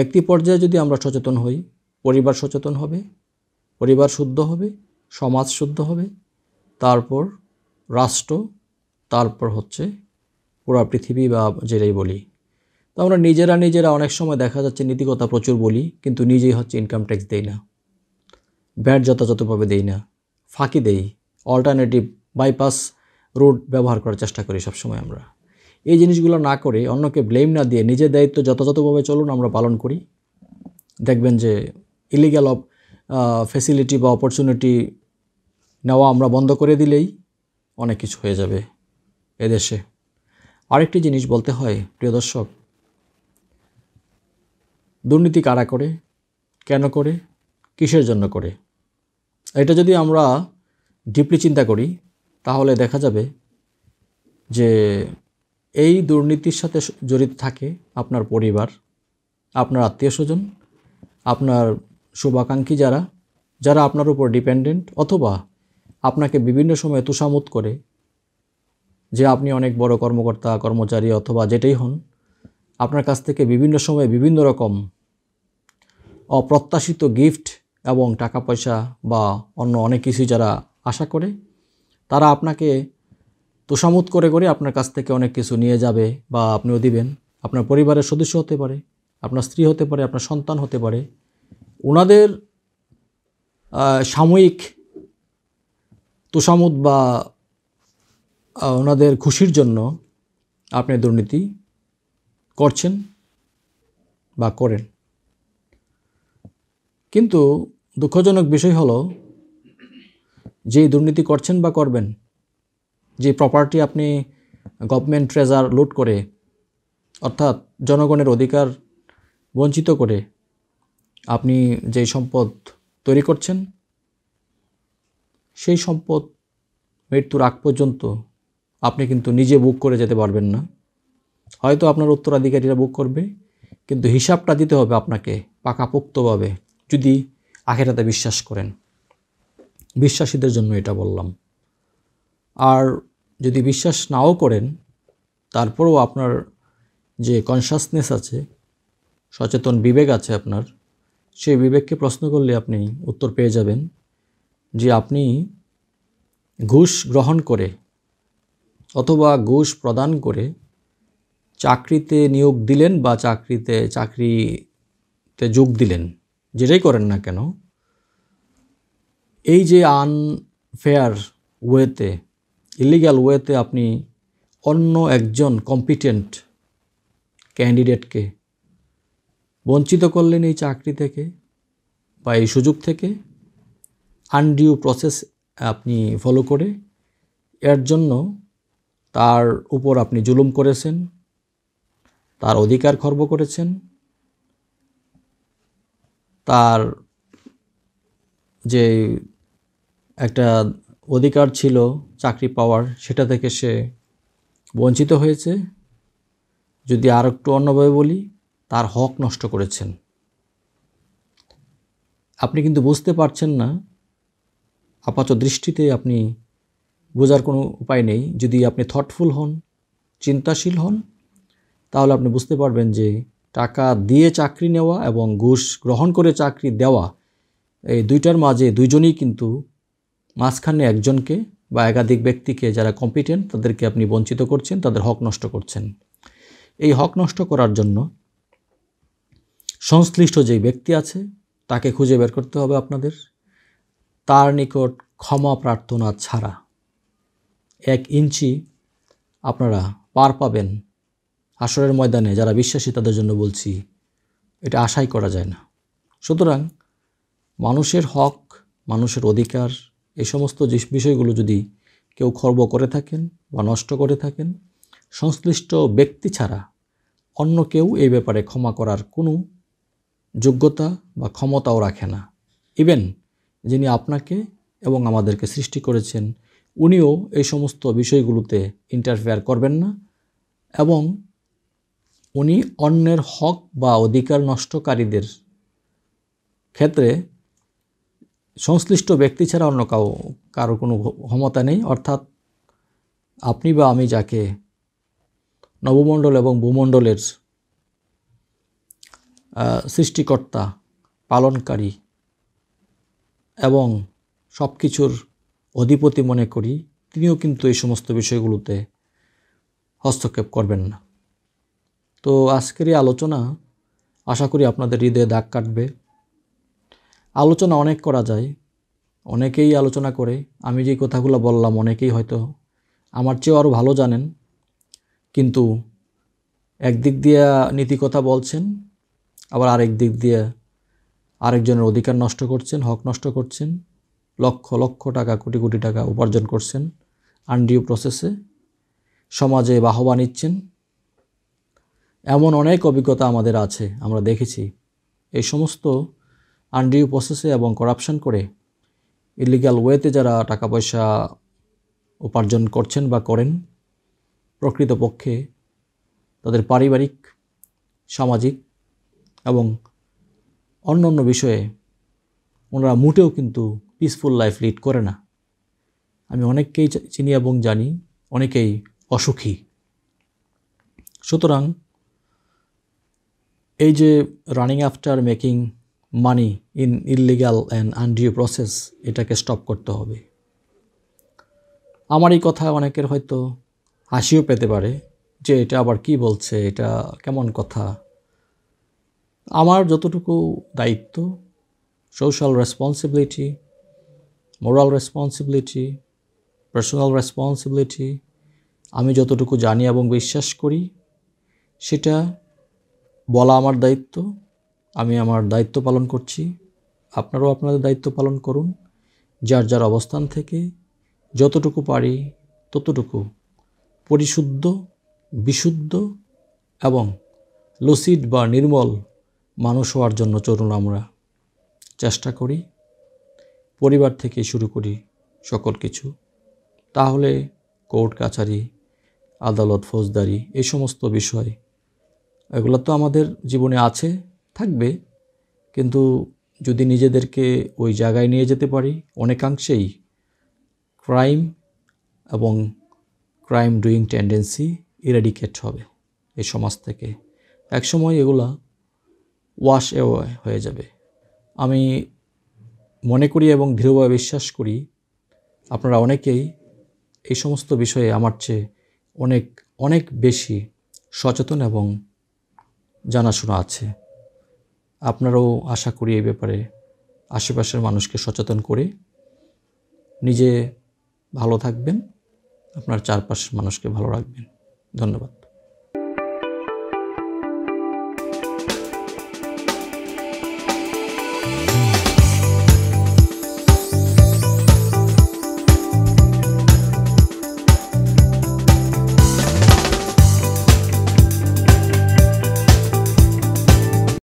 ব্যক্তি পর্যায়ে যদি আমরা সচেতন হই, পরিবার সচেতন হবে, পরিবার শুদ্ধ হবে, সমাজ শুদ্ধ হবে, তারপর রাষ্ট্র, তারপর হচ্ছে পুরা পৃথিবী বা যেটাই বলি। তো আমরা নিজেরা অনেক সময় দেখা যাচ্ছে নীতিকথা প্রচুর বলি, কিন্তু নিজেই হচ্ছে ইনকাম ট্যাক্স দেই না, ভ্যাট যথাযথভাবে দেই না, ফাঁকি দেই, অল্টারনেটিভ বাইপাস রুট ব্যবহার করার চেষ্টা করি সবসময় আমরা। এই জিনিসগুলো না করে, অন্যকে ব্লেম না দিয়ে নিজের দায়িত্ব যথাযথভাবে চলুন আমরা পালন করি, দেখবেন যে ইলিগ্যাল ফ্যাসিলিটি বা অপরচুনিটি নেওয়া আমরা বন্ধ করে দিলেই অনেক কিছু হয়ে যাবে এদেশে। আরেকটি জিনিস বলতে হয় প্রিয় দর্শক, দুর্নীতি কারা করে, কেন করে, কিসের জন্য করে, এটা যদি আমরা ডিপলি চিন্তা করি তাহলে দেখা যাবে যে এই দুর্নীতির সাথে জড়িত থাকে আপনার পরিবার, আপনার আত্মীয় স্বজন, আপনার শুভাকাঙ্ক্ষী যারা আপনার উপর ডিপেন্ডেন্ট, অথবা আপনাকে বিভিন্ন সময় তোষামোদ করে যে আপনি অনেক বড় কর্মকর্তা কর্মচারী অথবা যেটাই হন, আপনার কাছ থেকে বিভিন্ন সময় বিভিন্ন রকম অপ্রত্যাশিত গিফট এবং টাকা পয়সা বা অন্য অনেক কিছু যারা আশা করে, তারা আপনাকে তোষামোদ করে আপনার কাছ থেকে অনেক কিছু নিয়ে যাবে বা আপনিও দিবেন। আপনার পরিবারের সদস্য হতে পারে, আপনার স্ত্রী হতে পারে, আপনার সন্তান হতে পারে। ওনাদের সাময়িক তোষামোদ বা ওনাদের খুশির জন্য আপনি দুর্নীতি করছেন বা করেন। কিন্তু দুঃখজনক বিষয় হলো, যেই দুর্নীতি করছেন বা করবেন, যে প্রপার্টি আপনি গভর্নমেন্ট ট্রেজার লুট করে, অর্থাৎ জনগণের অধিকার বঞ্চিত করে আপনি যেই সম্পদ তৈরি করছেন, সেই সম্পদ মৃত্যুর আগ পর্যন্ত আপনি কিন্তু নিজে বুক করে যেতে পারবেন না। হয়তো আপনার উত্তরাধিকারীরা বুক করবে, কিন্তু হিসাবটা দিতে হবে আপনাকে পাকাপোক্তভাবে, যদি আখিরাতে বিশ্বাস করেন। বিশ্বাসীদের জন্য এটা বললাম। আর যদি বিশ্বাস নাও করেন, তারপরেও আপনার যে কনসাসনেস আছে, সচেতন বিবেক আছে আপনার, সেই বিবেককে প্রশ্ন করলে আপনি উত্তর পেয়ে যাবেন যে আপনি ঘুষ গ্রহণ করে অথবা ঘুষ প্রদান করে চাকরিতে নিয়োগ দিলেন বা চাকরিতে যোগ দিলেন, যেটাই করেন না কেন, এই যে আনফেয়ার ওয়েতে, ইলিগ্যাল ওয়েতে আপনি অন্য একজন কম্পিটেন্ট ক্যান্ডিডেটকে বঞ্চিত করলেন এই চাকরি থেকে বা এই সুযোগ থেকে, আনডিউ প্রসেস আপনি ফলো করে, এর জন্য তার উপর আপনি জুলুম করেছেন, তার অধিকার খর্ব করেছেন, তার যে একটা অধিকার ছিল চাকরি পাওয়ার, সেটা থেকে সে বঞ্চিত হয়েছে। যদি আর একটু অন্যভাবে বলি, তার হক নষ্ট করেছেন। আপনি কিন্তু বুঝতে পারছেন না, আপাত দৃষ্টিতে আপনি বোঝার কোনো উপায় নেই। যদি আপনি থটফুল হন, চিন্তাশীল হন, তাহলে আপনি বুঝতে পারবেন যে টাকা দিয়ে চাকরি নেওয়া এবং ঘুষ গ্রহণ করে চাকরি দেওয়া, এই দুইটার মাঝে দুইজনই কিন্তু, মাঝখানে একজনকে বা একাধিক ব্যক্তিকে যারা কম্পিটেন্ট, তাদেরকে আপনি বঞ্চিত করছেন, তাদের হক নষ্ট করছেন। এই হক নষ্ট করার জন্য সংশ্লিষ্ট যেই ব্যক্তি আছে তাকে খুঁজে বের করতে হবে আপনাদের। তার নিকট ক্ষমা প্রার্থনা ছাড়া 1 ইঞ্চি আপনারা পার পাবেন হাসরের ময়দানে, যারা বিশ্বাসী তাদের জন্য বলছি, এটা আশাই করা যায় না। সুতরাং মানুষের হক, মানুষের অধিকার, এই সমস্ত বিষয়গুলো যদি কেউ খর্ব করে থাকেন বা নষ্ট করে থাকেন, সংশ্লিষ্ট ব্যক্তি ছাড়া অন্য কেউ এই ব্যাপারে ক্ষমা করার কোনো যোগ্যতা বা ক্ষমতাও রাখে না। ইভেন যিনি আপনাকে এবং আমাদেরকে সৃষ্টি করেছেন, উনিও এই সমস্ত বিষয়গুলোতে ইন্টারফেয়ার করবেন না, এবং উনি অন্যের হক বা অধিকার নষ্টকারীদের ক্ষেত্রে সংশ্লিষ্ট ব্যক্তি ছাড়া অন্য কারো কোনো ক্ষমতা নেই। অর্থাৎ আপনি বা আমি যাকে নবমণ্ডল এবং ভূমণ্ডলের সৃষ্টিকর্তা, পালনকারী এবং সব কিছুর অধিপতি মনে করি, তিনিও কিন্তু এই সমস্ত বিষয়গুলোতে হস্তক্ষেপ করবেন না। তো আজকের এই আলোচনা আশা করি আপনাদের হৃদয়ে দাগ কাটবে। আলোচনা অনেক করা যায়, অনেকেই আলোচনা করে। আমি যে কথাগুলো বললাম অনেকেই হয়তো আমার চেয়েও আরও ভালো জানেন, কিন্তু একদিক দিয়ে নীতি কথা বলছেন, আবার আরেক দিক দিয়ে আরেকজনের অধিকার নষ্ট করছেন, হক নষ্ট করছেন, লক্ষ লক্ষ টাকা, কোটি কোটি টাকা উপার্জন করছেন আনডিউ প্রসেসে, সমাজে বাহবা নিচ্ছেন। এমন অনেক অভিজ্ঞতা আমাদের আছে, আমরা দেখেছি। এই সমস্ত আনডিউ প্রসেসে এবং করাপশন করে ইলিগ্যাল ওয়েতে যারা টাকা পয়সা উপার্জন করছেন বা করেন, প্রকৃতপক্ষে তাদের পারিবারিক, সামাজিক এবং অন্য বিষয়ে ওনারা মোটেও কিন্তু পিসফুল লাইফ লিড করে না। আমি অনেককেই চিনি এবং জানি, অনেকেই অসুখী। সুতরাং এই যে running after making money in illegal and undue process, এটাকে স্টপ করতে হবে। আমার এই কথা অনেকের হয়তো হাসিও পেতে পারে যে এটা আবার কি বলছে, এটা কেমন কথা। আমার যতটুকু দায়িত্ব, social responsibility, moral responsibility, personal responsibility, আমি যতটুকু জানি এবং বিশ্বাস করি সেটা বলা আমার দায়িত্ব। আমি আমার দায়িত্ব পালন করছি, আপনারাও আপনাদের দায়িত্ব পালন করুন। যার যার অবস্থান থেকে যতটুকু পারি ততটুকু পরিশুদ্ধ, বিশুদ্ধ এবং লুসিড বা নির্মল মানুষ হওয়ার জন্য চলুন আমরা চেষ্টা করি। পরিবার থেকে শুরু করি সকল কিছু, তাহলে কোর্ট কাছারি, আদালত, ফৌজদারি, এই সমস্ত বিষয় এগুলো তো আমাদের জীবনে আছে, থাকবে। কিন্তু যদি নিজেদেরকে ওই জায়গায় নিয়ে যেতে পারি, অনেকাংশেই ক্রাইম এবং ক্রাইম ডুইং টেন্ডেন্সি ইরাডিকেট হবে এই সমাজ থেকে। একসময় এগুলা ওয়াশ অ্যাওয়ে হয়ে যাবে। আমি মনে করি এবং দৃঢ়ভাবে বিশ্বাস করি আপনারা অনেকেই এই সমস্ত বিষয়ে আমার চেয়ে অনেক অনেক বেশি সচেতন এবং জানাশোনা আছে। আপনারাও আশা করি এই ব্যাপারে আশেপাশের মানুষকে সচেতন করে নিজে ভালো থাকবেন, আপনার চারপাশের মানুষকে ভালো রাখবেন। ধন্যবাদ।